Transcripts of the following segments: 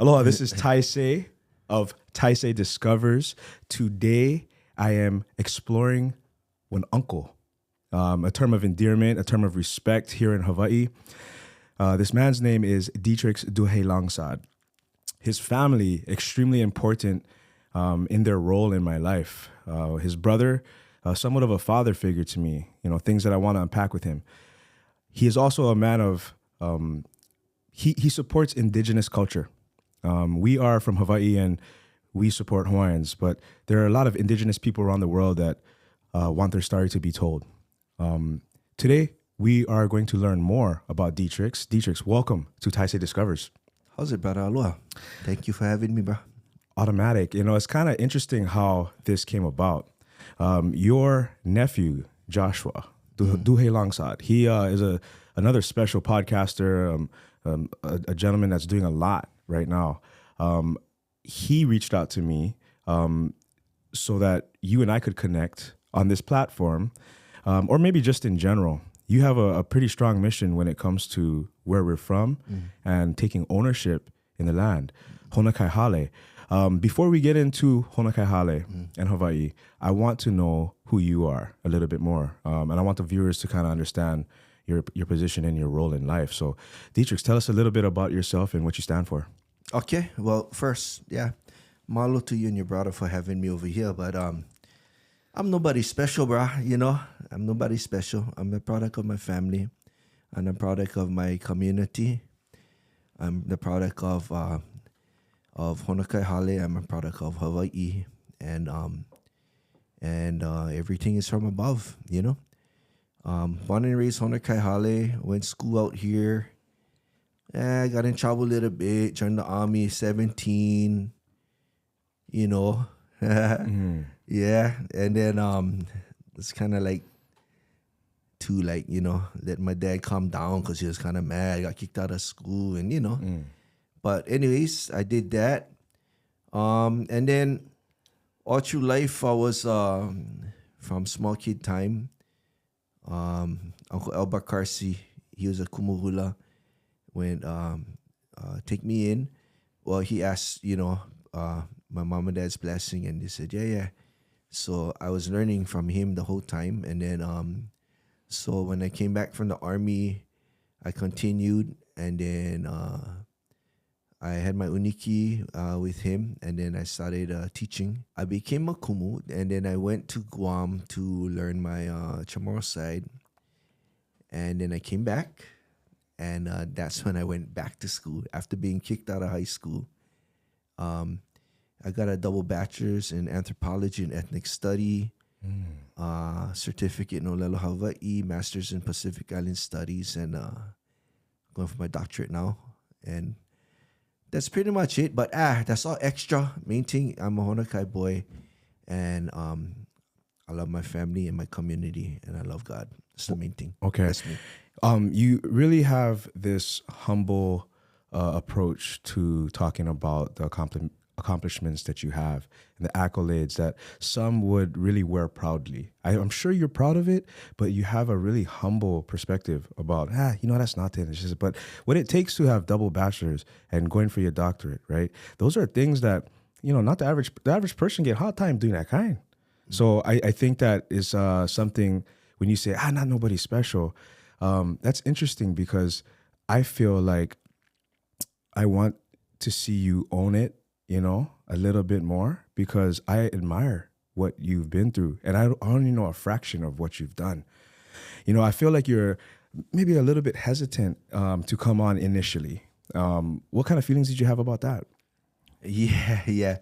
Aloha, this is Taisei of Taisei Discovers. Today, I am exploring one uncle, a term of endearment, a term of respect here in Hawaii. This man's name is Dietrix Duhaylongsod. His family, extremely important in their role in my life. His brother, somewhat of a father figure to me, things that I want to unpack with him. He is also a man of, he supports indigenous culture. We are from Hawaii and we support Hawaiians, but there are a lot of indigenous people around the world that want their story to be told. Today, we are going to learn more about Dietrix. Dietrix, welcome to Taisei Discovers. How's it, brother? Aloha. Thank you for having me, bro. Automatic. It's kind of interesting how this came about. Your nephew, Joshua Duhaylongsod, he is another special podcaster, a gentleman that's doing a lot right now. He reached out to me so that you and I could connect on this platform, or maybe just in general. You have a pretty strong mission when it comes to where we're from and taking ownership in the land. Honokai Hale. Before we get into Honokai Hale and Hawaii, I want to know who you are a little bit more. And I want the viewers to kind of understand your position and your role in life. So, Dietrix, tell us a little bit about yourself and what you stand for. Okay. Well, first, mahalo to you and your brother for having me over here. But I'm nobody special, brah. I'm nobody special. I'm a product of my family. I'm a product of my community. I'm the product of Honokai Hale. I'm a product of Hawaii, and everything is from above. Born and raised Honokai Hale. Went school out here. I got in trouble a little bit. Joined the army, 17. Yeah, and then it's kind of like to let my dad calm down because he was kind of mad. I got kicked out of school and But anyways, I did that. And then all through life, I was from small kid time. Uncle Elba Karsi, he was a Kumu Hula, went take me in. Well, he asked, my mom and dad's blessing, and they said, yeah. So I was learning from him the whole time. And then, so when I came back from the army, I continued, and then I had my uniki with him, and then I started teaching. I became a Kumu, and then I went to Guam to learn my Chamorro side. And then I came back, and that's when I went back to school after being kicked out of high school. I got a double bachelor's in anthropology and ethnic study, certificate in Olelo Hawaii, master's in Pacific Island studies, and going for my doctorate now. And that's pretty much it. But that's all extra. Main thing, I'm a Honokai boy, and I love my family and my community, and I love God. That's the main thing. Okay. That's me. You really have this humble approach to talking about the accomplishments that you have and the accolades that some would really wear proudly. I'm sure you're proud of it, but you have a really humble perspective about, that's not it. It's just, but what it takes to have double bachelors and going for your doctorate, right? Those are things that, not the average person get hard time doing that kind. So I think that is something when you say, not nobody special, that's interesting because I feel like I want to see you own it, a little bit more because I admire what you've been through. And I only know a fraction of what you've done. I feel like you're maybe a little bit hesitant to come on initially. What kind of feelings did you have about that? Yeah.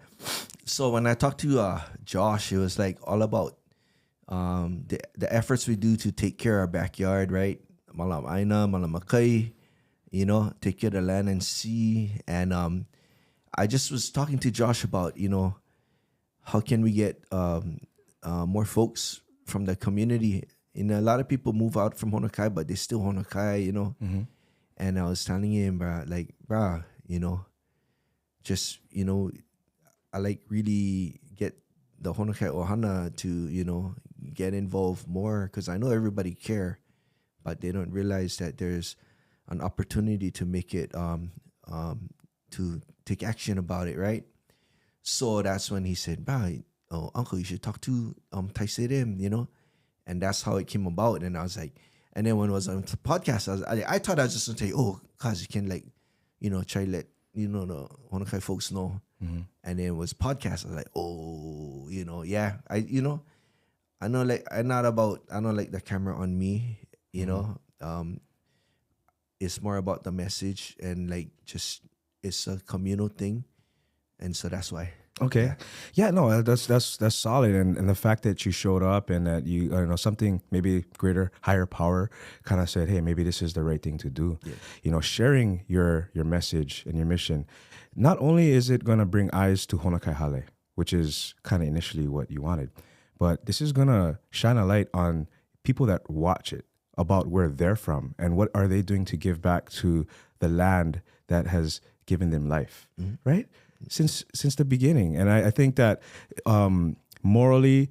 So when I talked to Josh, it was like all about the efforts we do to take care of our backyard, right? Malam aina, malam makai, take care of the land and sea. And I just was talking to Josh about, how can we get more folks from the community. A lot of people move out from Honokai, but they still Honokai, Mm-hmm. And I was telling him, just, I like really get the Honokai Ohana to, get involved more because I know everybody care, but they don't realize that there's an opportunity to make it to take action about it, right? So that's when he said, oh, uncle, you should talk to Taisei Dim, and that's how it came about. And I was like, and then when it was on the podcast, I thought I was just gonna say, oh, cause you can try let the Honokai folks know. Mm-hmm. And then it was podcast. I was like, oh, yeah, I know I don't like the camera on me, it's more about the message and just it's a communal thing, and so that's why. Okay. Yeah, no, that's solid. And the fact that you showed up and that you something maybe greater, higher power kind of said, hey, maybe this is the right thing to do. Yeah. Sharing your message and your mission, not only is it going to bring eyes to Honokai Hale, which is kind of initially what you wanted, but this is going to shine a light on people that watch it about where they're from and what are they doing to give back to the land that has given them life, right? Since the beginning. And I think that morally,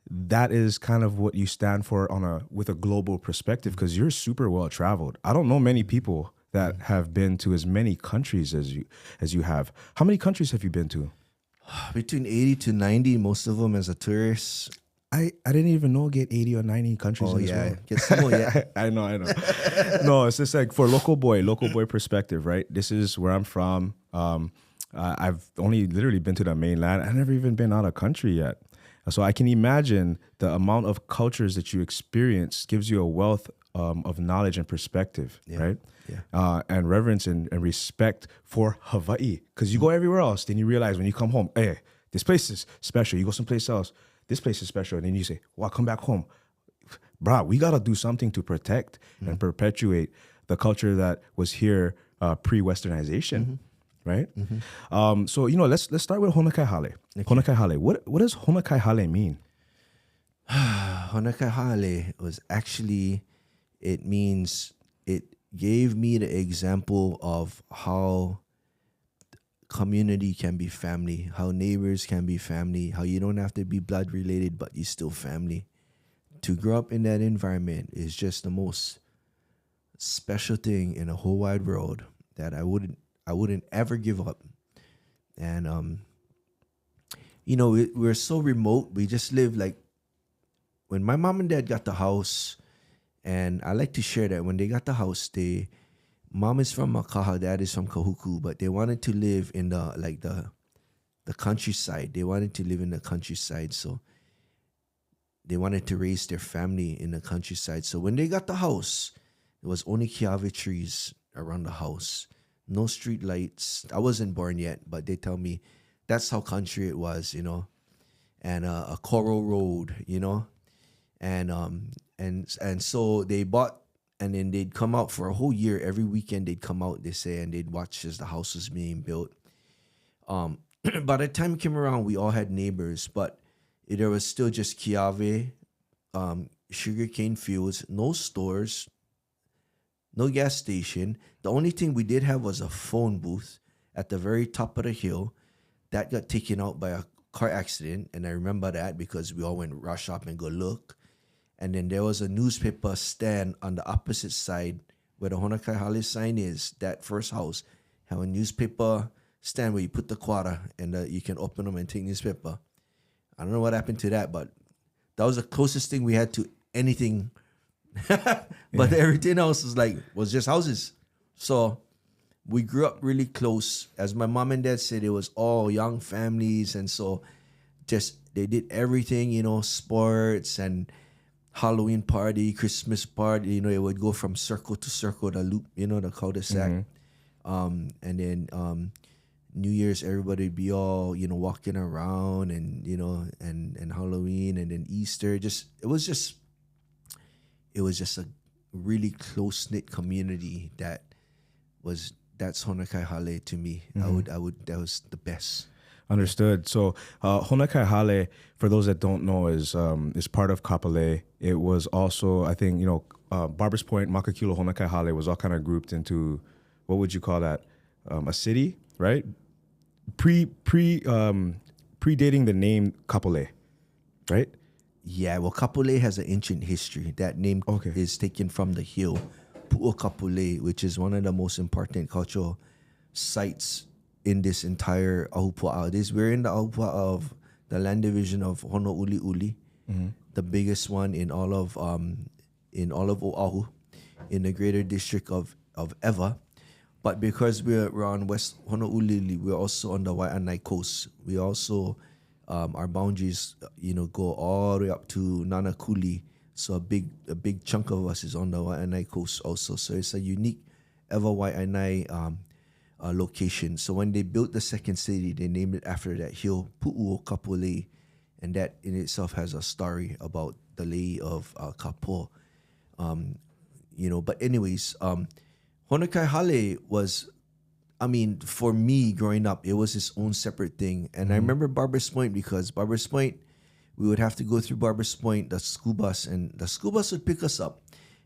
that is kind of what you stand for with a global perspective, because you're super well traveled. I don't know many people that have been to as many countries as you have. How many countries have you been to? Between 80 to 90, most of them as a tourist. I didn't even know get 80 or 90 countries in this world. Get some more, yeah. I know. No, it's just like for local boy perspective, right? This is where I'm from. I've only literally been to the mainland. I've never even been out of country yet. So I can imagine the amount of cultures that you experience gives you a wealth of knowledge and perspective, right? Yeah. And reverence and respect for Hawaii. Because you go everywhere else, then you realize when you come home, hey, this place is special. You go someplace else, this place is special. And then you say, well, come back home. Brah, we got to do something to protect and perpetuate the culture that was here pre-Westernization. Right? So, let's start with Honokai Hale. Okay. Honokai Hale. What does Honokai Hale mean? Honokai Hale was actually, it gave me the example of how community can be family, how neighbors can be family, how you don't have to be blood related, but you still family. To grow up in that environment is just the most special thing in the whole wide world that I wouldn't ever give up. And, we're so remote. We just live when my mom and dad got the house, and I like to share that when they got the house, mom is from Makaha, dad is from Kahuku, but they wanted to live in the countryside. They wanted to live in the countryside. So they wanted to raise their family in the countryside. So when they got the house, there was only kiawe trees around the house. No street lights. I wasn't born yet, but they tell me that's how country it was, and a coral road, and so they bought, and then they'd come out for a whole year. Every weekend they'd come out, they say, and they'd watch as the house was being built. By the time it came around, we all had neighbors, but there was still just kiawe, sugarcane fields, no stores, no gas station. The only thing we did have was a phone booth at the very top of the hill that got taken out by a car accident. And I remember that because we all went rush up and go look. And then there was a newspaper stand on the opposite side where the Honokai Hale sign is. That first house have a newspaper stand where you put the quarter and you can open them and take newspaper. I don't know what happened to that, but that was the closest thing we had to anything. But everything else was just houses. So we grew up really close. As my mom and dad said, it was all young families, and so they did everything, sports and Halloween party, Christmas party. It would go from circle to circle, the loop, the cul-de-sac. And then New Year's, everybody would be all walking around, and and Halloween, and then Easter. It was just a really close-knit community that's Honokai Hale to me. That was the best. Understood. So Honokai Hale, for those that don't know, is part of Kapolei. It was also, I think, Barbers Point, Makakilo, Honokai Hale was all kind of grouped into, what would you call that? A city, right? Predating the name Kapolei, right? Yeah, well, Kapolei has an ancient history. That name is taken from the hill, Pu'o Kapolei, which is one of the most important cultural sites in this entire Ahupua'a. We're in the Ahupua'a of the land division of Honouliuli, the biggest one in all of Oahu, in the greater district of Ewa. But because we're on West Honouliuli, we're also on the Waianae coast. We also our boundaries, go all the way up to Nanakuli. So a big chunk of us is on the Waianae coast also. So it's a unique Ewa Waianae location. So when they built the second city, they named it after that hill, Pu'u Kapolei, and that in itself has a story about the lei of Kapo. But anyways, Honokai Hale was, for me growing up, it was its own separate thing. And I remember Barbers Point, because Barbers Point, we would have to go through Barbers Point, the school bus, and the school bus would pick us up.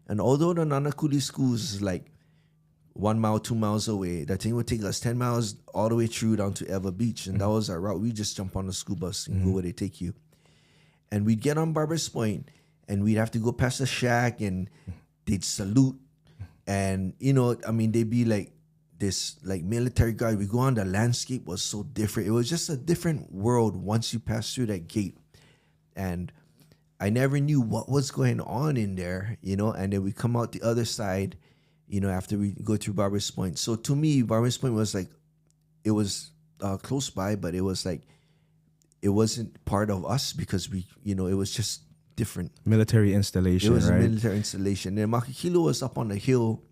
And although the Nanakuli schools is like 1 mile, 2 miles away, that thing would take us 10 miles all the way through down to Ewa Beach. And that was our route. We just jump on the school bus and go where they take you. And we'd get on Barbers Point, and we'd have to go past the shack, and they'd salute. And, they'd be like this like military guard. We go on, the landscape was so different. It was just a different world once you pass through that gate. And I never knew what was going on in there, and then we come out the other side, after we go through Barbers Point. So to me, Barbers Point was like, it was close by, but it was like, it wasn't part of us because we, it was just different. Military installation, It was right? a military installation. And Makakilo was up on the hill,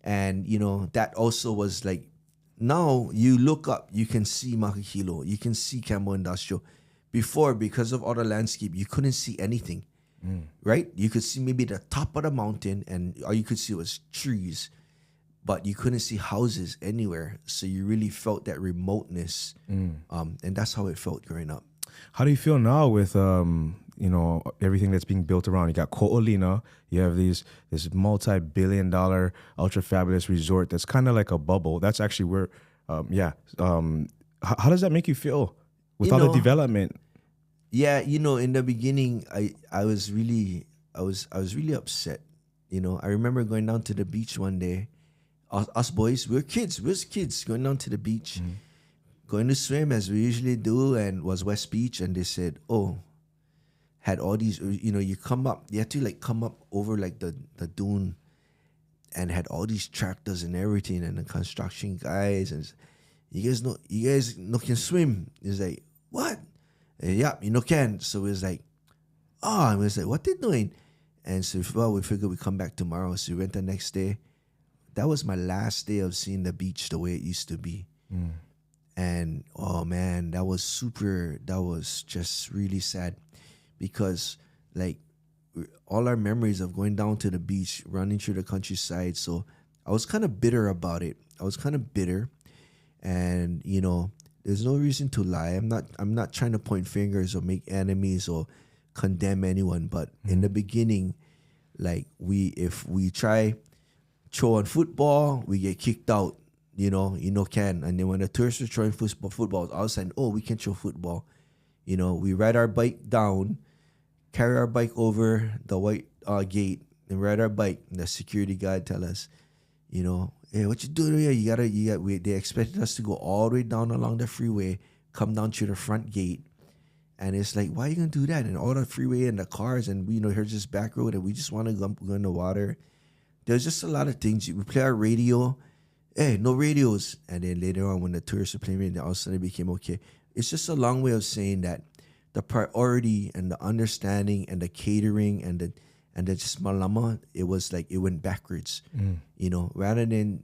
and, that also was like, now you look up, you can see Makakilo, you can see Cambo Industrial. Before, because of all the landscape, you couldn't see anything, right? You could see maybe the top of the mountain, and all you could see was trees, but you couldn't see houses anywhere. So you really felt that remoteness, and that's how it felt growing up. How do you feel now with everything that's being built around? You got Ko'olina, you have this multi-billion-dollar ultra fabulous resort that's kind of like a bubble. That's actually where, how does that make you feel with all the development? Yeah, in the beginning, I was really upset. I remember going down to the beach one day. Us boys, we were kids going down to the beach, going to swim as we usually do, and was West Beach, and they said, had all these, you come up, you had to like come up over like the dune, and had all these tractors and everything, and the construction guys, and you guys can swim. It's like, what? Yeah, can. So it was like, and we was like, what they doing? And so we figured we'd come back tomorrow. So we went the next day. That was my last day of seeing the beach the way it used to be. And oh man, that was just really sad, because like all our memories of going down to the beach, running through the countryside. So I was kind of bitter about it. And there's no reason to lie. I'm not trying to point fingers or make enemies or condemn anyone. But in the beginning, like if we try throw on football, we get kicked out. Can. And then when the tourists were throwing football, all of a sudden, we can throw football. We ride our bike down, carry our bike over the white gate, and ride our bike. And the security guard tell us, hey, what you doing here? They expected us to go all the way down along the freeway, come down to the front gate. And it's like, why are you going to do that? And all the freeway and the cars, and here's this back road, and we just want to go in the water. There's just a lot of things. We play our radio. Hey, no radios. And then later on, when the tourists were playing radio, all of a sudden it became okay. It's just a long way of saying that the priority and the understanding and the catering and the just malama, it was like it went backwards. Rather than,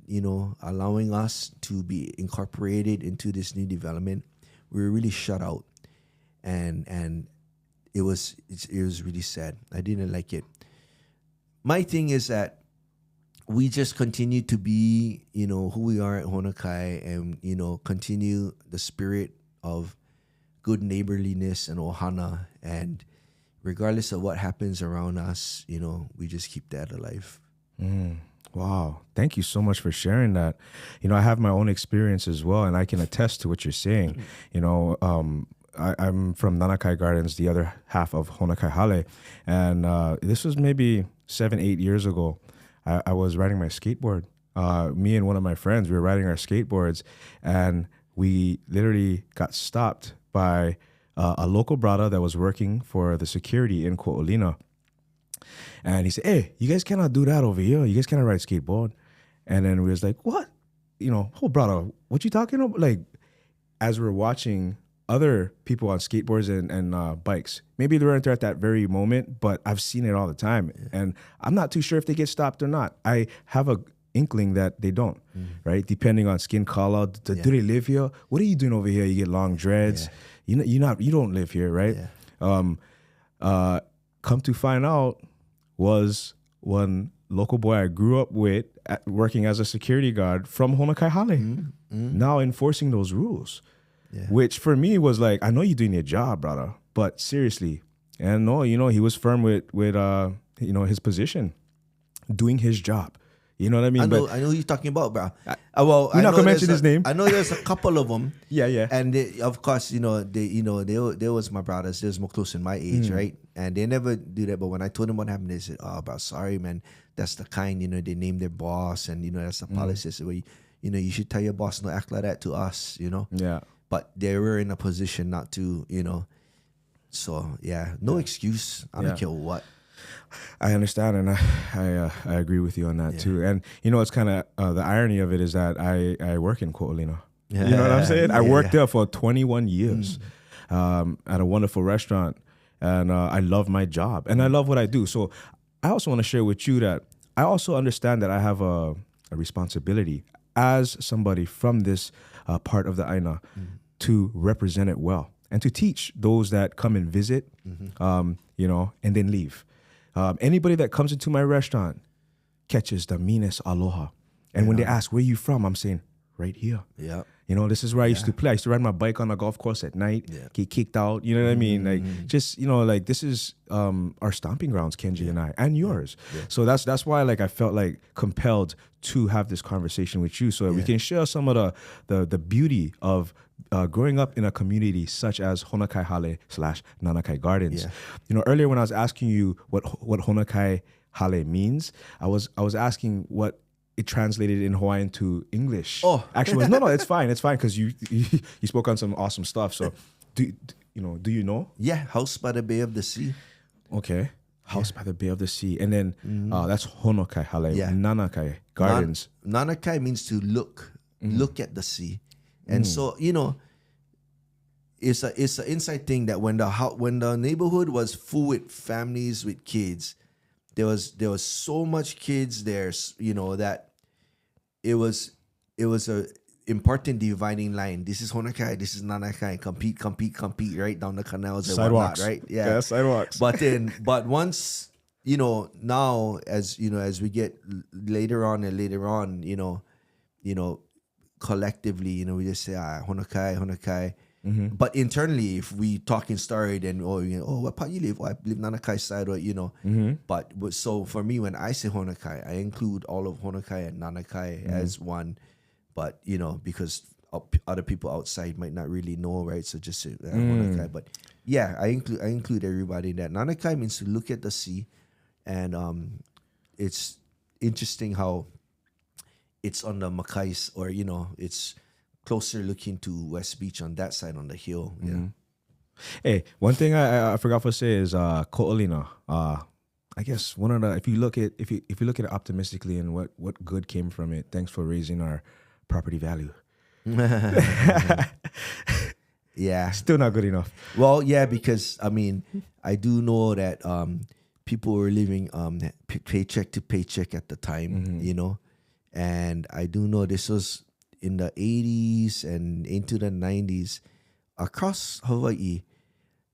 allowing us to be incorporated into this new development, we were really shut out. And it was really sad. I didn't like it. My thing is that we just continue to be, who we are at Honokai, and, continue the spirit of good neighborliness and ohana. And regardless of what happens around us, we just keep that alive. Wow. Thank you so much for sharing that. I have my own experience as well, and I can attest to what you're saying. I'm from Nanakai Gardens, the other half of Honokai Hale. And this was maybe 7-8 years ago. I was riding my skateboard. Me and one of my friends, we were riding our skateboards, and we literally got stopped by a local brother that was working for the security in Ko'olina. And he said, hey, you guys cannot do that over here. You guys cannot ride skateboard. And then we was like, what? Oh, brother, what you talking about? Like, as we're watching other people on skateboards and bikes, maybe they weren't there at that very moment, but I've seen it all the time. And I'm not too sure if they get stopped or not. I have a inkling that they don't, right? Depending on skin color. Do they live here? What are you doing over here? You get long dreads. You don't live here, right? Come to find out, was one local boy I grew up with working as a security guard from Honokai Hale, now enforcing those rules, which for me was like, I know you're doing your job, brother, but seriously. And no, he was firm with his position, doing his job. You know what I mean? I know who you're talking about, bro. You're not gonna mention his name. I know there's a couple of them. Yeah. And they, of course, they was my brothers. They was more close in my age, right? And they never do that. But when I told them what happened, they said, "Oh, bro, sorry, man. That's the kind. They name their boss, and that's the policy. So where you should tell your boss not act like that to us. Yeah. But they were in a position not to, So no excuse. I don't care what. I understand, and I agree with you on that too. And it's kind of the irony of it is that I work in Ko'olina. You know what I'm saying? I worked there for 21 years at a wonderful restaurant, and I love my job, and I love what I do. So I also want to share with you that I also understand that I have a responsibility as somebody from this part of the Aina to represent it well and to teach those that come and visit, and then leave. Anybody that comes into my restaurant catches the meanest aloha. And when they ask, where you from? I'm saying, right here. Yeah. This is where I used to play. I used to ride my bike on a golf course at night, get kicked out. You know what I mean? Like, just, this is our stomping grounds, Kenji and I, and yours. Yeah. So that's why, I felt like compelled to have this conversation with you so that we can share some of the beauty of growing up in a community such as Honokai Hale / Nanakai Gardens. Earlier when I was asking you what Honokai Hale means, I was asking what it translated in Hawaiian to English. Oh, actually, no, it's fine because you spoke on some awesome stuff. So, do you know? Yeah, House by the Bay of the Sea. Okay, House by the Bay of the Sea, and then that's Honokai Hale. Nanakai Gardens. Nanakai means to look at the sea. And so, it's an inside thing that when the neighborhood was full with families with kids, there was so much kids there, that it was a important dividing line. This is Honokai, this is Nanakai. Compete right down the canals and sidewalks, whatnot, right? Yeah, sidewalks. But once now as we get later on, collectively, we just say Honokai. But internally, if we talking story, then what part you live? I live Nanakai side, or But so for me, when I say Honokai, I include all of Honokai and Nanakai as one. But because other people outside might not really know, right? So just say Honokai. But I include everybody in that. Nanakai means to look at the sea, and it's interesting how it's on the Makais, or it's closer looking to West Beach on that side on the hill. Yeah. Hey, one thing I forgot to say is Ko'olina. I guess one of the if you look at it optimistically and what good came from it, thanks for raising our property value. Yeah. Still not good enough. Well, yeah, because I do know that people were living paycheck to paycheck at the time, and I do know this was in the 80s and into the 90s. Across Hawaii,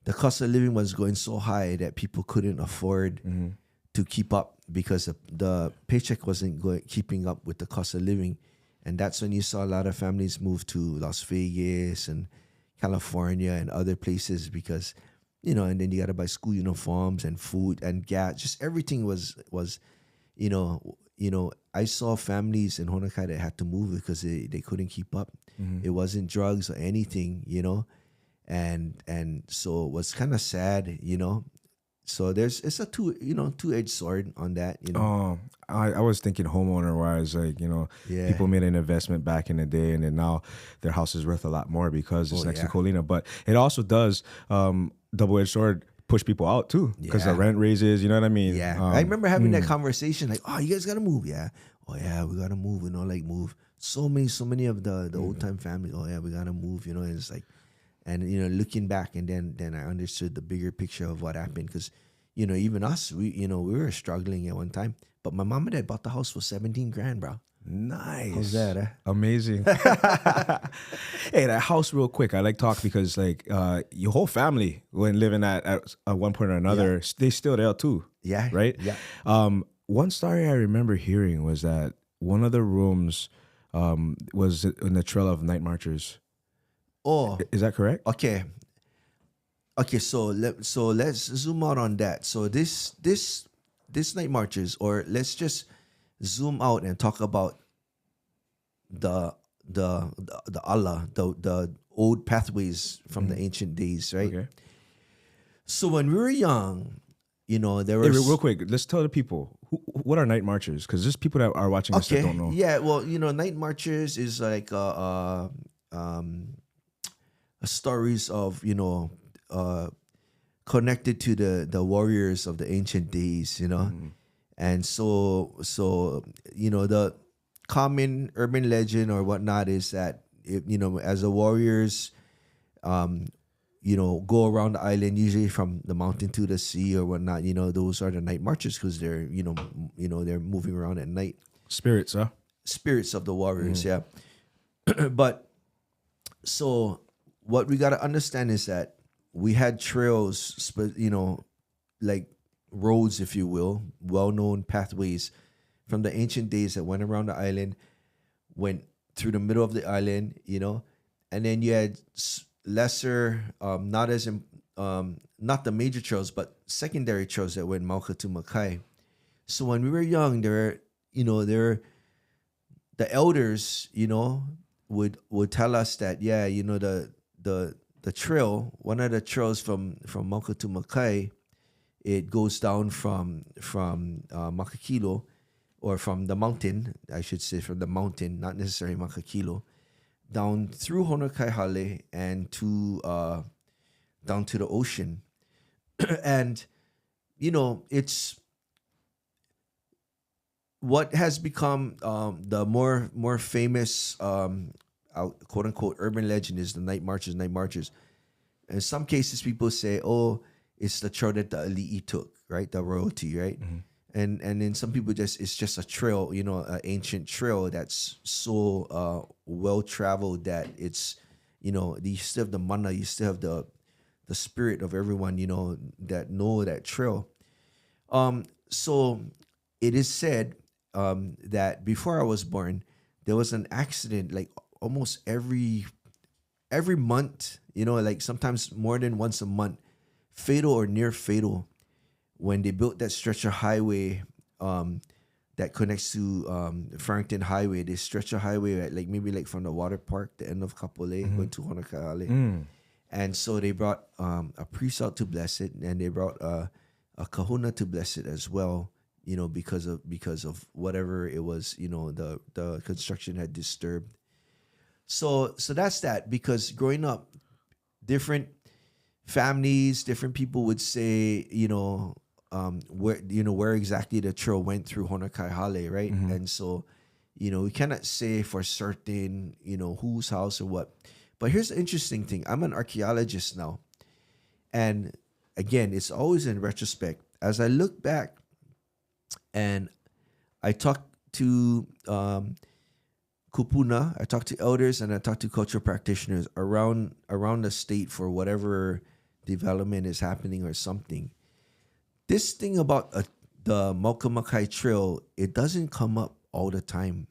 the cost of living was going so high that people couldn't afford to keep up because the paycheck wasn't keeping up with the cost of living. And that's when you saw a lot of families move to Las Vegas and California and other places because, and then you got to buy school uniforms and food and gas. Just everything was I saw families in Honokai that had to move because they couldn't keep up. It wasn't drugs or anything, and so it was kind of sad, So it's a two-edged sword on that, you know. I was thinking homeowner wise, like, Yeah. people made an investment back in the day, and then now their house is worth a lot more because it's next to yeah. Colina. But it also does double-edged sword push people out too, because the Yeah. rent raises. You know what I mean? Yeah, I remember having that conversation, like, "Oh, you guys gotta move, yeah. Oh yeah, we gotta move, like move." So many of the old time families. Oh yeah, we gotta move, and it's like, and looking back, and then I understood the bigger picture of what happened, because, even us, we were struggling at one time, but my mom and dad bought the house for 17 grand, bro. Nice. How's that? Amazing. Hey, that house, real quick. I like talk because, like, your whole family, when living at one point or another, they still there too. Yeah. Right. Yeah. One story I remember hearing was that one of the rooms was in the trail of night marchers. Oh, Is that correct? okay. So let's zoom out on that. So this night marches, or let's just zoom out and talk about the Allah, the old pathways from the ancient days, right? Okay. So when we were young, there Hey, was real quick, let's tell the people what are night marchers, because there's people that are watching this that don't know. Yeah, well, night marchers is like stories of connected to the warriors of the ancient days, and so the common urban legend or whatnot is that as the warriors go around the island, usually from the mountain to the sea or whatnot, those are the night marches, because they're they're moving around at night. Spirits, huh? Spirits of the warriors, yeah. But so what we got to understand is that we had trails, like roads, if you will, well-known pathways from the ancient days that went around the island, went through the middle of the island, and then you had lesser, not the major trails, but secondary trails that went Mauka to Makai. So when we were young, the elders, would tell us that, the trail, one of the trails from Mauka to Makai, it goes down from Makakilo, or from the mountain, I should say, from the mountain, not necessarily Makakilo, down through Honokai Hale and down to the ocean. And it's what has become the more famous quote unquote urban legend is the night marches. In some cases, people say, "Oh, it's the trail that the elite took, right? The royalty, right?" Mm-hmm. And then some people it's just a trail, an ancient trail that's so well traveled that it's, you still have the mana, you still have the spirit of everyone, that know that trail. So it is said that before I was born, there was an accident like almost every month, like sometimes more than once a month, fatal or near fatal, when they built that stretch of highway that connects to Farrington Highway. They stretch a highway at maybe from the water park, the end of Kapolei, going to Honokai Hale. And so they brought a priest out to bless it, and they brought a kahuna to bless it as well, because of whatever it was, the construction had disturbed. So that's that, because growing up, different families, different people would say, where exactly the trail went through Honokai Hale, right? Mm-hmm. And so, we cannot say for certain, whose house or what. But here's the interesting thing. I'm an archaeologist now. And again, it's always in retrospect. As I look back and I talk to kupuna, I talk to elders, and I talk to cultural practitioners around the state for whatever development is happening or something. This thing about the Mauka Trail, it doesn't come up all the time.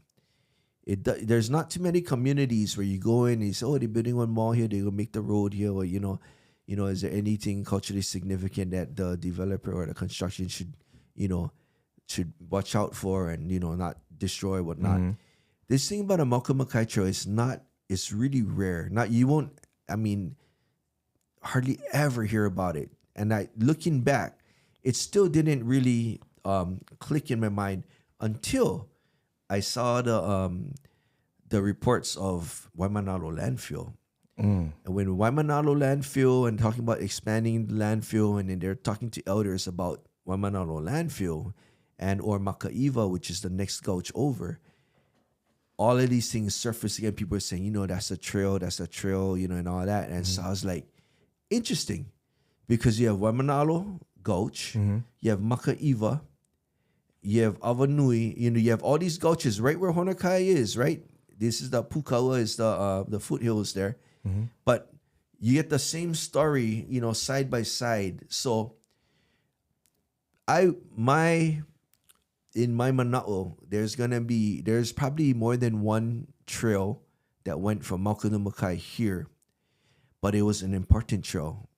There's not too many communities where you go in and you say, "Oh, they're building one mall here, they're gonna make the road here," or is there anything culturally significant that the developer or the construction should watch out for and not destroy or whatnot. Mm-hmm. This thing about a Mauka Trail it's really rare. Hardly ever hear about it. And looking back, it still didn't really click in my mind until I saw the reports of Waimanalo landfill. And when Waimanalo landfill and talking about expanding the landfill, and then they're talking to elders about Waimanalo landfill and or Makaiva, which is the next gulch over, all of these things surface again. People are saying, that's a trail, and all that. And so I was like, interesting, because you have Waimanalo Gulch, you have Makaiva, you have Avanui, you have all these gulches right where Honokai is, right? This is the Pukawa, is the foothills there. But you get the same story, side by side. So in my Mana'o, there's probably more than one trail that went from Makunumakai here, but it was an important trail.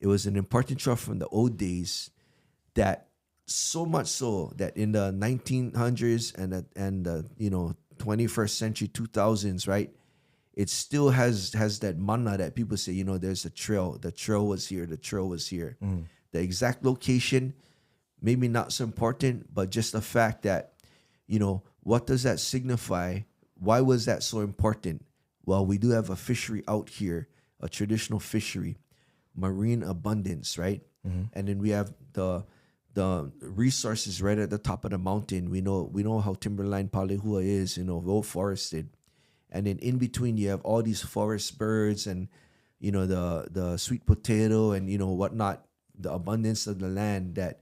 It was an important trail from the old days, that so much so that in the 1900s and the 21st century, 2000s, right? It still has that mana that people say, there's a trail. The trail was here. The trail was here. The exact location, maybe not so important, but just the fact that, what does that signify? Why was that so important? Well, we do have a fishery out here, a traditional fishery, marine abundance, right? And then we have the resources right at the top of the mountain. We know how timberline Palehua is, well forested. And then in between, you have all these forest birds and, the sweet potato and, whatnot, the abundance of the land that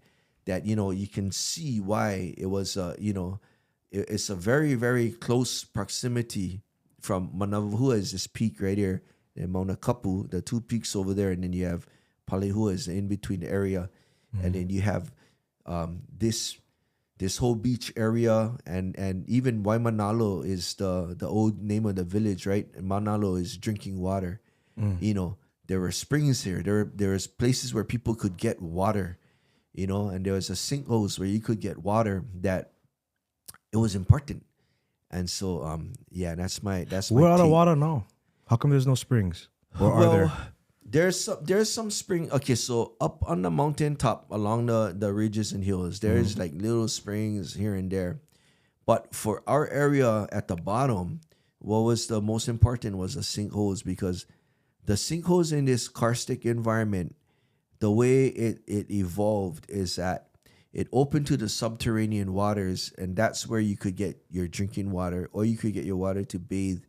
you can see why it was, it's a very, very close proximity from Manavahua is this peak right here, and Mauna Kapu, the two peaks over there. And then you have Palehua is the in-between area. And then you have this whole beach area, and even Waimanalo is the old name of the village, right? And Manalo is drinking water. There were springs here. There was places where people could get water, and there was a sinkholes where you could get water, that it was important. And so, that's my We're out of take. water now. How come there's no springs? Or are there? There's some spring. Okay, so up on the mountain top, along the ridges and hills, there's like little springs here and there. But for our area at the bottom, what was the most important was the sinkholes, because the sinkholes in this karstic environment, the way it evolved is that it opened to the subterranean waters, and that's where you could get your drinking water, or you could get your water to bathe.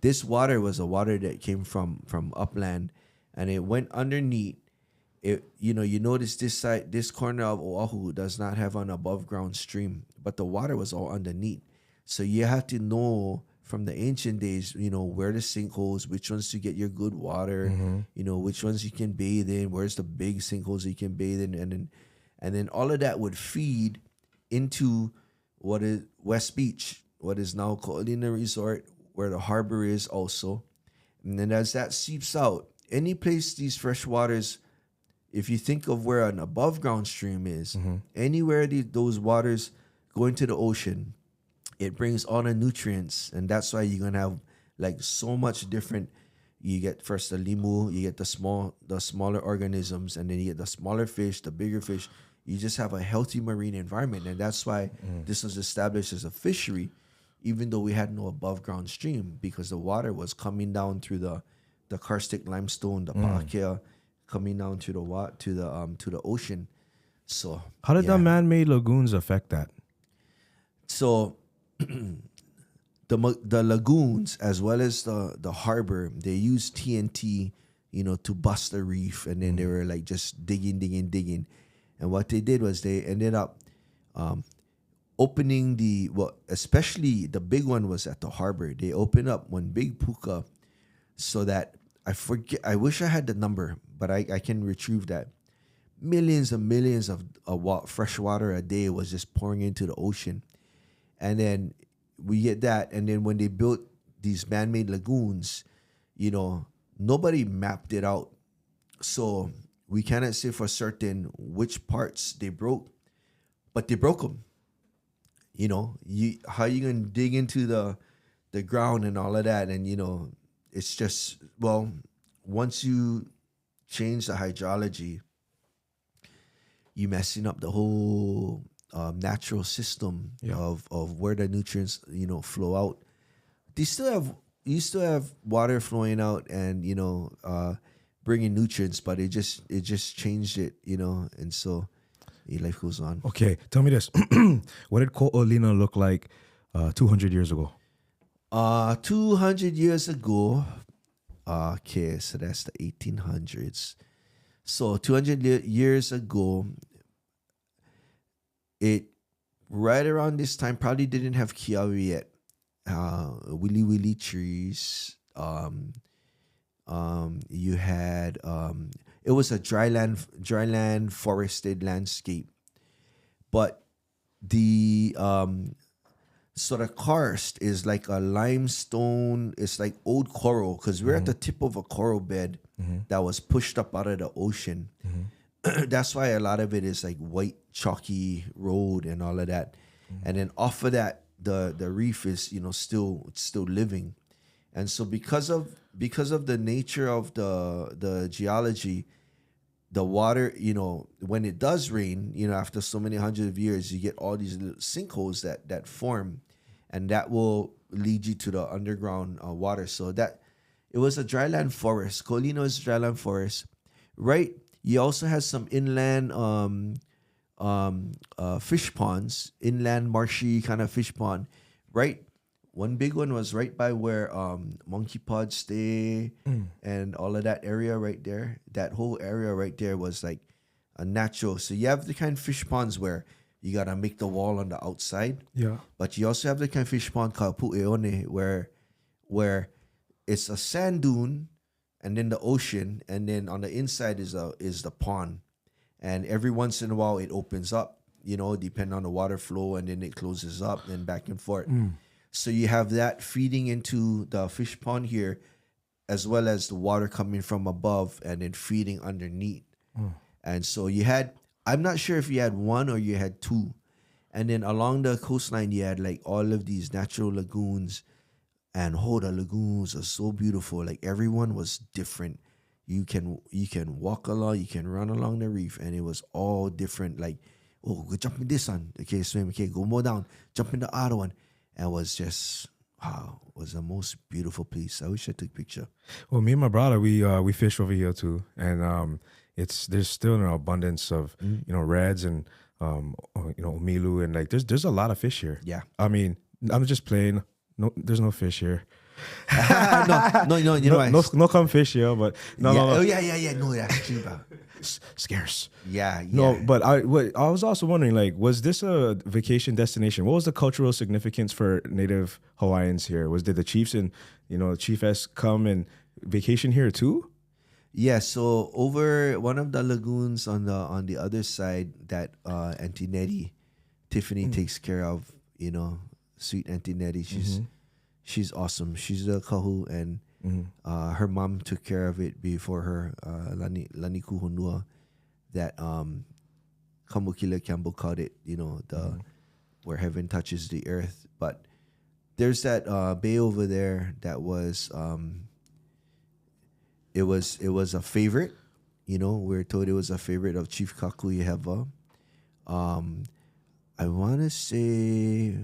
This water was a water that came from upland, and it went underneath. You notice this corner of Oahu does not have an above ground stream, but the water was all underneath. So you have to know from the ancient days, where the sinkholes, which ones to get your good water, which ones you can bathe in, where's the big sinkholes you can bathe in, and then all of that would feed into what is West Beach, what is now Ko'olina Resort, where the harbor is also. And then as that seeps out, any place these fresh waters, if you think of where an above ground stream is, anywhere those waters go into the ocean, it brings all the nutrients. And that's why you're going to have like so much different. You get first the limu, you get the smaller organisms, and then you get the smaller fish, the bigger fish. You just have a healthy marine environment. And that's why this was established as a fishery, even though we had no above ground stream, because the water was coming down through the karstic limestone, the Pa'akea, coming down to the ocean. So how did the man-made lagoons affect that? So the lagoons, as well as the harbor, they used TNT, to bust the reef, and then they were like just digging. And what they did was they ended up opening especially the big one was at the harbor. They opened up one big puka, so that I wish I had the number, but I can retrieve that. Millions and millions of fresh water a day was just pouring into the ocean. And then we get that. And then when they built these man-made lagoons, nobody mapped it out. So we cannot say for certain which parts they broke, but they broke them. How you going to dig into the ground and all of that? And, it's just, once you change the hydrology, you messing up the whole natural system of where the nutrients flow out. You still have water flowing out and bringing nutrients, but it just changed it, and so life goes on. Okay, tell me this: what did Ko'olina look like 200 years ago? 200 years ago. Okay, so that's the 1800s. So 200 years ago, it right around this time probably didn't have kiawe yet. Willy trees. You had it was a dryland forested landscape, but the sort of karst is like a limestone. It's like old coral because we're at the tip of a coral bed that was pushed up out of the ocean. That's why a lot of it is like white chalky road and all of that. And then off of that, the reef is still living. And so because of the nature of the geology, the water, when it does rain, after so many hundreds of years, you get all these little sinkholes that form, and that will lead you to the underground water. So that it was a dryland forest. Ko'olina is a dryland forest, right? You also have some inland fish ponds, inland marshy kind of fish pond, right? One big one was right by where monkey pods stay and all of that area right there. That whole area right there was like a natural. So you have the kind of fish ponds where you gotta make the wall on the outside. Yeah. But you also have the kind of fish pond called Pu'eone where it's a sand dune and then the ocean, and then on the inside is the pond. And every once in a while it opens up, depending on the water flow, and then it closes up and back and forth. So you have that feeding into the fish pond here, as well as the water coming from above and then feeding underneath. And so you had, I'm not sure if you had one or you had two. And then along the coastline, you had like all of these natural lagoons. And the lagoons are so beautiful. Like everyone was different. You can walk along, you can run along the reef, and it was all different. Like, oh, go jump in this one. Okay, swim. Okay, go more down. Jump in the other one. And it was just, wow, it was the most beautiful place. I wish I took a picture. Well, me and my brother, we fish over here too, and there's still an abundance of reds and milu, and like there's a lot of fish here. Yeah, I mean, I'm just playing. No, there's no fish here. no, come fish here, but no. Oh yeah. No, yeah, scarce. Yeah. No, but I was also wondering, like, was this a vacation destination? What was the cultural significance for Native Hawaiians here? Did the chiefs and chiefess come and vacation here too? Yeah. So over one of the lagoons on the other side that Auntie Nettie, Tiffany takes care of. Sweet Auntie Nettie, she's awesome. She's the kahu, and her mom took care of it before her. Lani Kuhunua, that Kamukila Campbell called it. Where heaven touches the earth. But there's that bay over there that was it was a favorite. We're told it was a favorite of Chief Kakuyeheva. I want to say,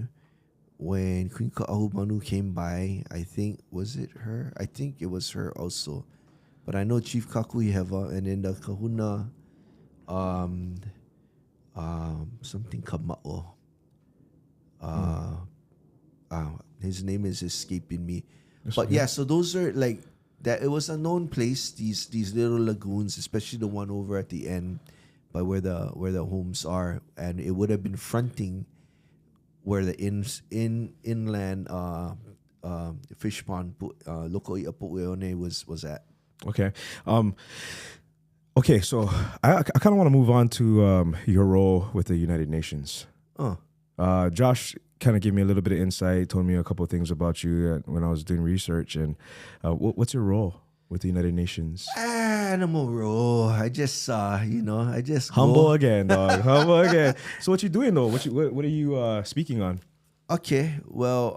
when Queen Ka'ahumanu came by, I think, was it her? I think it was her also. But I know Chief Kakuyeheva, and then the kahuna, something Kama'o. His name is escaping me. But yeah, so those are like, that it was a known place, these little lagoons, especially the one over at the end by where the homes are, and it would have been fronting where the inland fish pond Loko'i Apu'eone was at. Okay. Okay, so I kind of want to move on to your role with the United Nations. Josh kind of gave me a little bit of insight, told me a couple of things about you when I was doing research. And what's your role with the United Nations? Animal role. I just humble again, dog. Humble again. So what you doing though? What are you speaking on? Okay, well,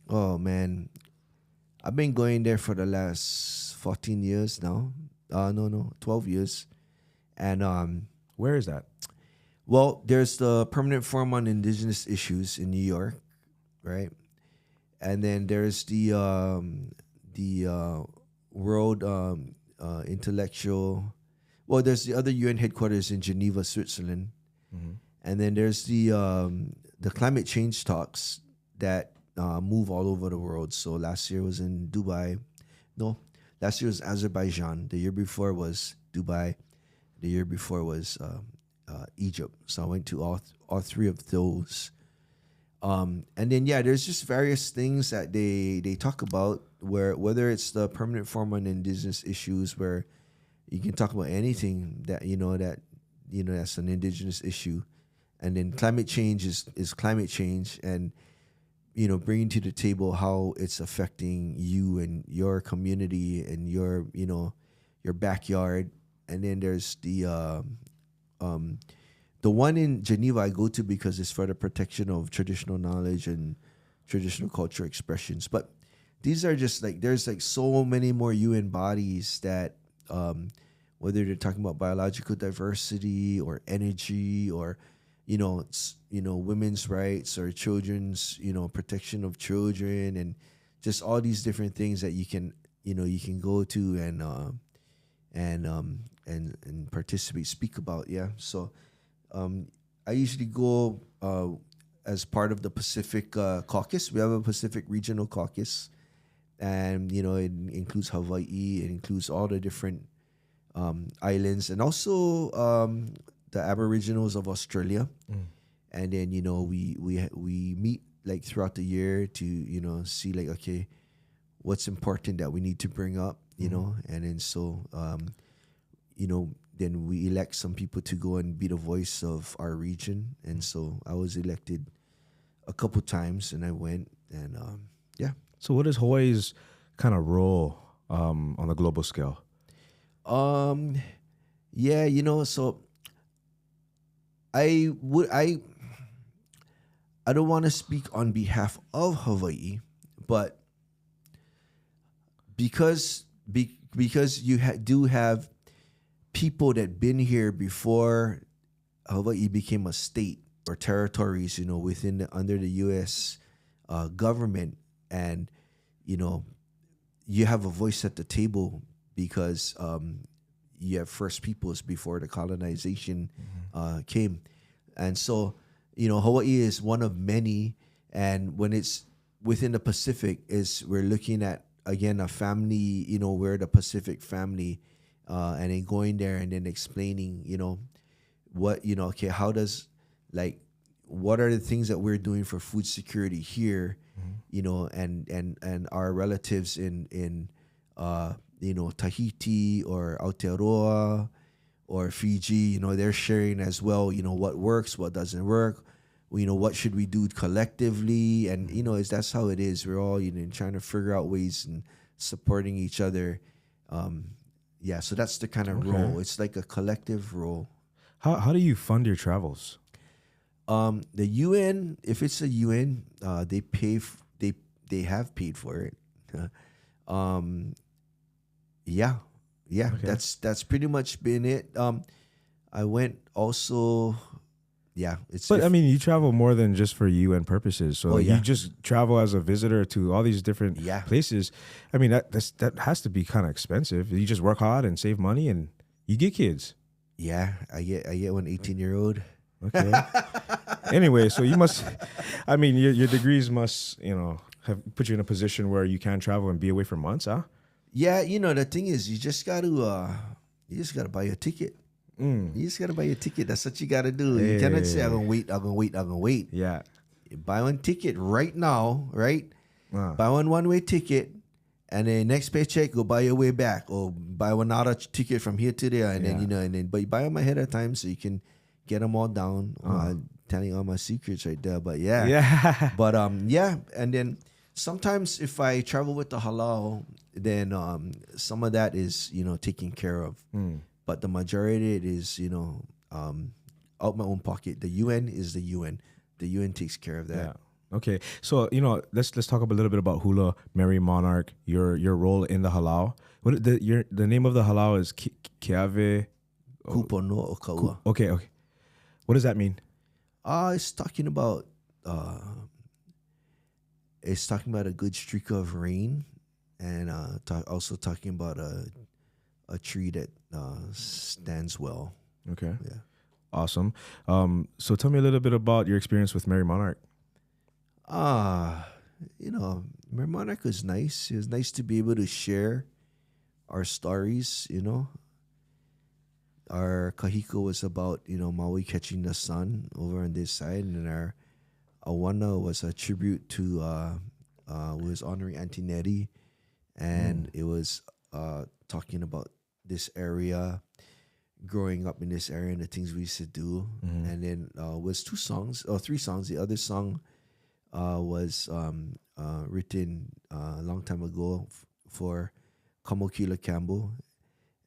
oh man, I've been going there for the last 14 years now. 12 years, and Where is that? Well, there's the Permanent Forum on Indigenous Issues in New York, right? And then there's the World Intellectual. Well, there's the other UN headquarters in Geneva, Switzerland, and then there's the climate change talks that move all over the world. So last year was in Dubai. No, last year was Azerbaijan. The year before was Dubai. The year before was Egypt. So I went to all three of those. And then there's just various things that they talk about, where whether it's the Permanent Forum on Indigenous Issues, where you can talk about anything that that's an indigenous issue, and then climate change is climate change, and bringing to the table how it's affecting you and your community and your backyard. And then there's the one in Geneva I go to because it's for the protection of traditional knowledge and traditional cultural expressions. But these are just there's so many more UN bodies that whether they're talking about biological diversity or energy or women's rights or children's protection of children, and just all these different things that you can go to and participate, speak about. So I usually go as part of the Pacific Caucus. We have a Pacific Regional Caucus, and it includes Hawaii. It includes all the different islands, and also the Aboriginals of Australia. And then we meet throughout the year to see okay, what's important that we need to bring up, and then so then we elect some people to go and be the voice of our region. And so I was elected a couple times, and I went, and So what is Hawaii's kind of role on the global scale? So I don't want to speak on behalf of Hawaii, but because you do have people that been here before Hawaii became a state or territories, under the U.S. Government, and you have a voice at the table because you have First Peoples before the colonization came, and so Hawaii is one of many. And when it's within the Pacific, we're looking at again a family. We're the Pacific family. And then going there and then explaining, what, okay, how does, what are the things that we're doing for food security here, and our relatives in Tahiti or Aotearoa or Fiji, they're sharing as well, what works, what doesn't work, what should we do collectively. And, that's how it is. We're all, trying to figure out ways and supporting each other. So that's the kind of role. It's like a collective role. How do you fund your travels? The UN, if it's a UN, they pay. They have paid for it. Okay. That's pretty much been it. I went also. You travel more than just for UN purposes. So you just travel as a visitor to all these different places. I mean, that has to be kind of expensive. You just work hard and save money, and you get kids. Yeah, I get one 18-year-old. Okay. Anyway, so you must. I mean, your degrees must have put you in a position where you can travel and be away for months, huh? Yeah, the thing is, you just got to buy a ticket. You just gotta buy a ticket. That's what you gotta do. You cannot say, I'm gonna wait. Yeah. Buy one ticket right now, right? Buy one-way ticket, and then next paycheck, go buy your way back, or buy another ticket from here to there, and then but you buy them ahead of time so you can get them all down. Telling all my secrets right there, but but and then sometimes if I travel with the halal, then some of that is taken care of. But the majority it is, out my own pocket. The UN is the UN. The UN takes care of that. Yeah. Okay. So, let's talk a little bit about Hula, Merrie, Monarch, your role in the halau. The name of the halau is Keave Kupo no Okaua. Okay. What does that mean? It's talking about a good streak of rain, and also talking about a tree that stands well. Okay. Yeah. Awesome. So tell me a little bit about your experience with Merrie Monarch. Merrie Monarch was nice. It was nice to be able to share our stories. Our kahiko was about Maui catching the sun over on this side, and our awana was a tribute to was honoring Auntie Nettie, and it was talking about this area, growing up in this area, and the things we used to do. And then was three songs. The other song was written a long time ago for Kamokila Campbell.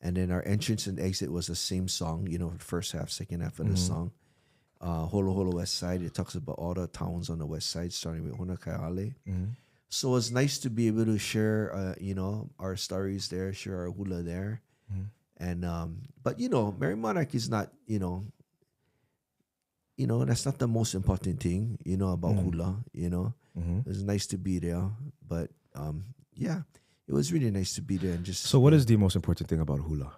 And then our entrance and exit was the same song, first half, second half of the song. Holo Holo West Side, it talks about all the towns on the west side, starting with Honokai Hale. So it's nice to be able to share, our stories there, share our hula there. And, but, Merrie Monarch is not, that's not the most important thing, about hula, It's nice to be there. But, it was really nice to be there and just. So what is the most important thing about hula?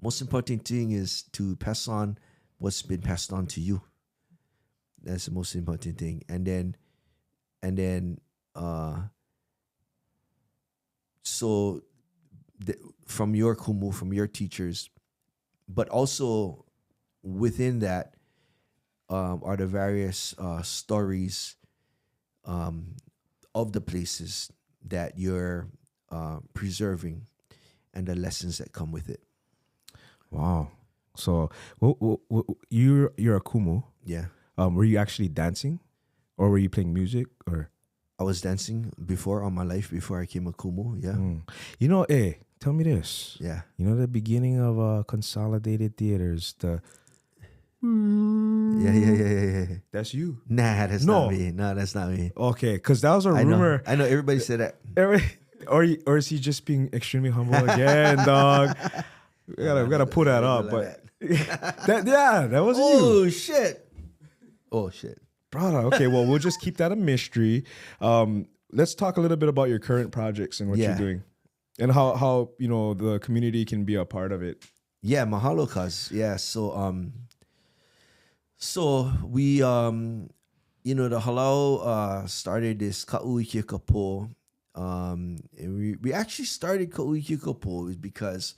Most important thing is to pass on what's been passed on to you. That's the most important thing. And then, from your kumu, from your teachers, but also within that are the various stories of the places that you're preserving and the lessons that come with it. Wow. So you're a kumu. Yeah. Were you actually dancing, or were you playing music, or? I was dancing before all my life before I came a kumu. Yeah. Tell me this. Yeah. The beginning of Consolidated Theaters, the. Yeah. That's you. Nah, that's not me. No, that's not me. Okay, because that was a rumor. I know. Everybody said that. Or is he just being extremely humble again, dog? We gotta pull that up. But that wasn't you. Oh shit. Brother. Okay, well, we'll just keep that a mystery. Let's talk a little bit about your current projects and what you're doing, and how the community can be a part of it. Yeah, mahalo, cuz. Yeah, so we the halau started this Ka'uiki Kapo. We actually started Ka'uiki Kapo because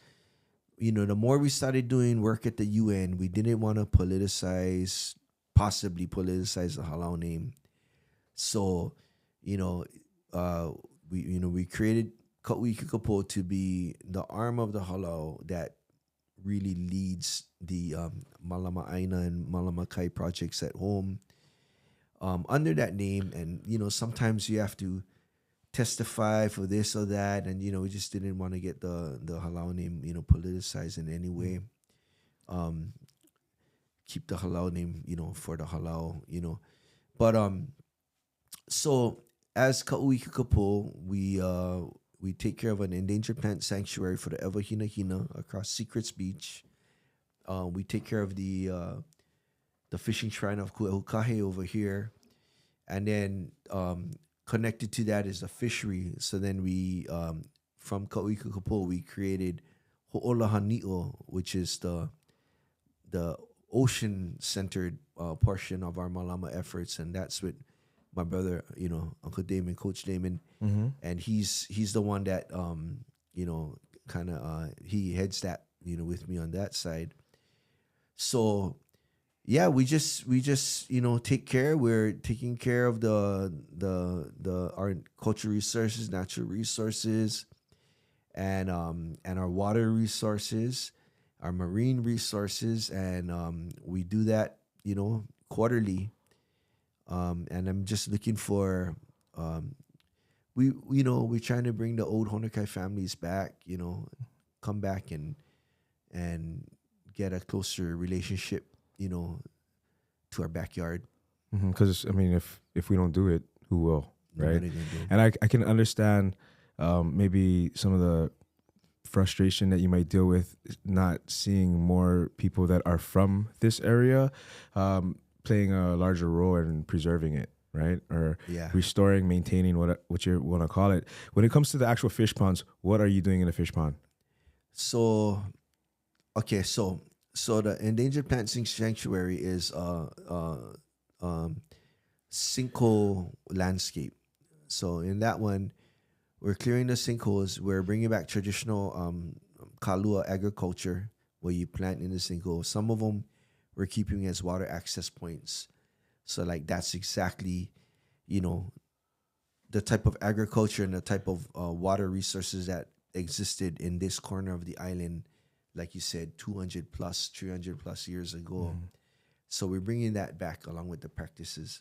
the more we started doing work at the UN, we didn't want to possibly politicize the halau name. So, we created Ka'uiki Kapo to be the arm of the halau that really leads the Malama Aina and Malama Kai projects at home under that name. And, sometimes you have to testify for this or that. And, we just didn't want to get the halau name, politicized in any way. Keep the halau name, for the halau, But so as Ka'uiki Kapo, we take care of an endangered plant sanctuary for the Ewa Hina Hina across Secrets Beach. We take care of the fishing shrine of Ku'ehukahe over here. And then connected to that is the fishery. So then we, from Ka'uiki Kapo, we created Ho'olahani'o, which is the ocean-centered portion of our Malama efforts. And that's with my brother, Uncle Damon, Coach Damon. And he's the one that, he heads that, with me on that side. So, yeah, we just take care. We're taking care of our cultural resources, natural resources, and our water resources, our marine resources, and we do that, quarterly. And I'm just looking for, we're trying to bring the old Honokai families back, come back and get a closer relationship, to our backyard. Because if we don't do it, who will, right? And I can understand maybe some of frustration that you might deal with not seeing more people that are from this area playing a larger role in preserving it, right? Or restoring, maintaining, what you want to call it. When it comes to the actual fish ponds, what are you doing in a fish pond? So, okay, so the Endangered Plant Sanctuary is sinkhole landscape. So in that one, we're clearing the sinkholes. We're bringing back traditional kalua agriculture where you plant in the sinkhole. Some of them we're keeping as water access points. So like that's exactly, the type of agriculture and the type of water resources that existed in this corner of the island, like you said, 200 plus, 300 plus years ago. So we're bringing that back along with the practices.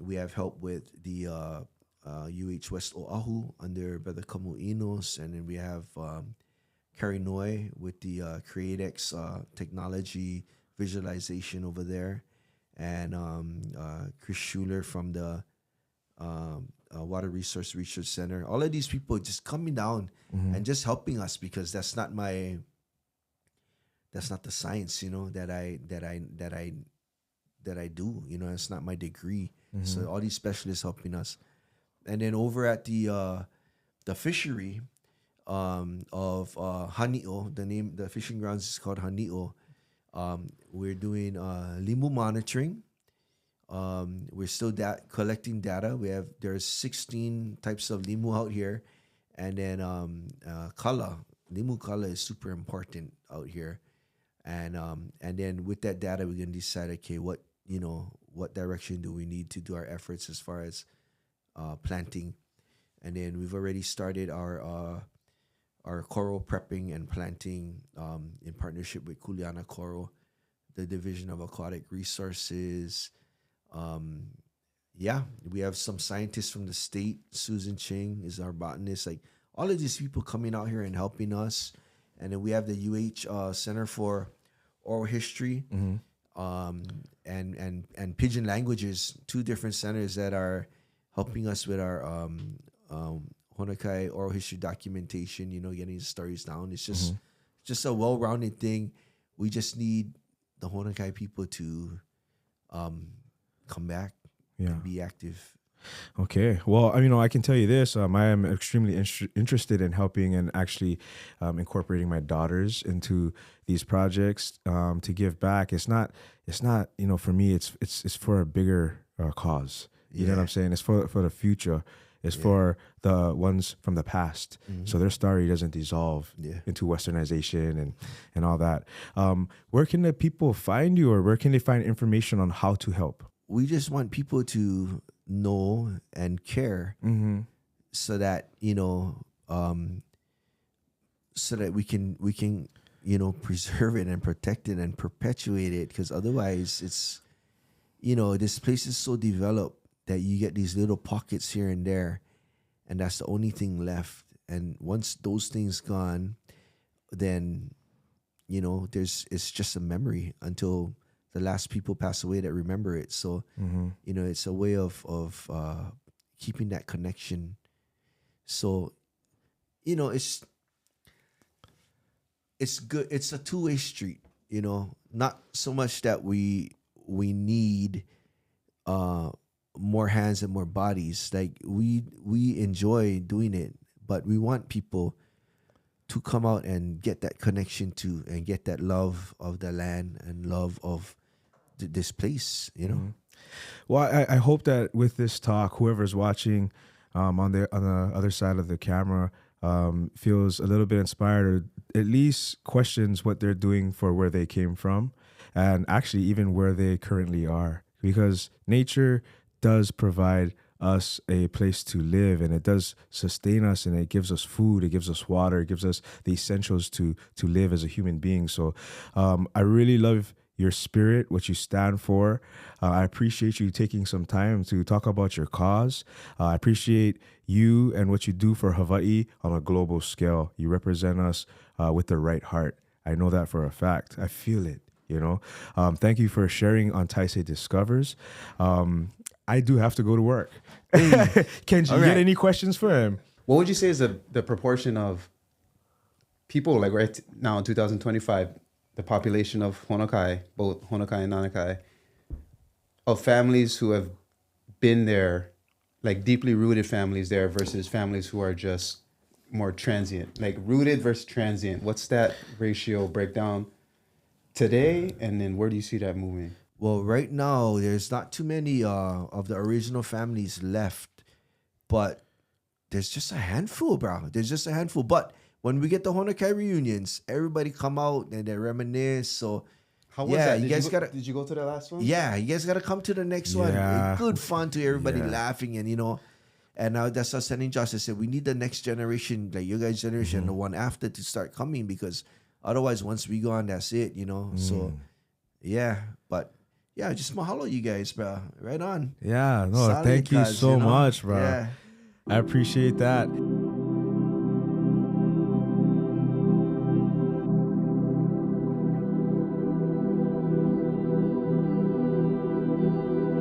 We have help with the UH West Oahu under Brother Kumu, and then we have Carrie Noy with the CreateX technology visualization over there, and Chris Schuler from the Water Resource Research Center. All of these people just coming down and just helping us, because that's not the science, that I do. It's not my degree. So all these specialists helping us. And then over at the fishery of Hanio, the fishing grounds is called Hanio. We're doing limu monitoring. We're still collecting data. There's 16 types of limu out here, and then limu kala is super important out here. And then with that data, we can decide, okay, what direction do we need to do our efforts as far as planting. And then we've already started our coral prepping and planting in partnership with Kuleana Coral, the Division of Aquatic Resources. We have some scientists from the state. Susan Ching is our botanist. Like all of these people coming out here and helping us. And then we have the UH Center for Oral History and Pidgin Languages, two different centers that are helping us with our Honokai oral history documentation, getting the stories down. It's just a well-rounded thing. We just need the Honokai people to come back and be active. Okay. Well, I can tell you this. I am extremely interested in helping and actually incorporating my daughters into these projects to give back. It's not. For me, it's for a bigger cause. You know what I'm saying? It's for the future. It's for the ones from the past. So their story doesn't dissolve into westernization and all that. Where can the people find you, or where can they find information on how to help? We just want people to know and care so that, so that we can preserve it and protect it and perpetuate it. Because otherwise it's, this place is so developed that you get these little pockets here and there, and that's the only thing left. And once those things gone, then, it's just a memory until the last people pass away that remember it. So, it's a way of keeping that connection. So, it's good. It's a two-way street, not so much that we need more hands and more bodies. Like we enjoy doing it, but we want people to come out and get that connection to, and get that love of the land and love of this place, Well, I hope that with this talk, whoever's watching on the other side of the camera feels a little bit inspired, or at least questions what they're doing for where they came from, and actually even where they currently are, because nature does provide us a place to live, and it does sustain us, and it gives us food, it gives us water, it gives us the essentials to live as a human being. So I really love your spirit, what you stand for. I appreciate you taking some time to talk about your cause. I appreciate you and what you do for Hawaii on a global scale. You represent us with the right heart. I know that for a fact. I feel it, Thank you for sharing on Taisei Discovers. I do have to go to work. Kenji, you get any questions for him? What would you say is the proportion of people like right now in 2025, the population of Honokai, both Honokai and Nanakai, of families who have been there, like deeply rooted families there versus families who are just more transient, like rooted versus transient. What's that ratio breakdown today? And then where do you see that moving? Well, right now there's not too many of the original families left, but there's just a handful, bro. There's just a handful. But when we get the Honokai reunions, everybody come out and they reminisce. So How was that? Did you go to the last one? Yeah, you guys gotta come to the next one. Yeah. Good fun to everybody Yeah. laughing and and now that's us sending Josh. I said we need the next generation, like your guys' generation, the one after to start coming because otherwise once we go on, that's it, So yeah, but yeah, just mahalo you guys, bro. Right on. Yeah, no, Solid thank you guys, so much, bro. Yeah. I appreciate that.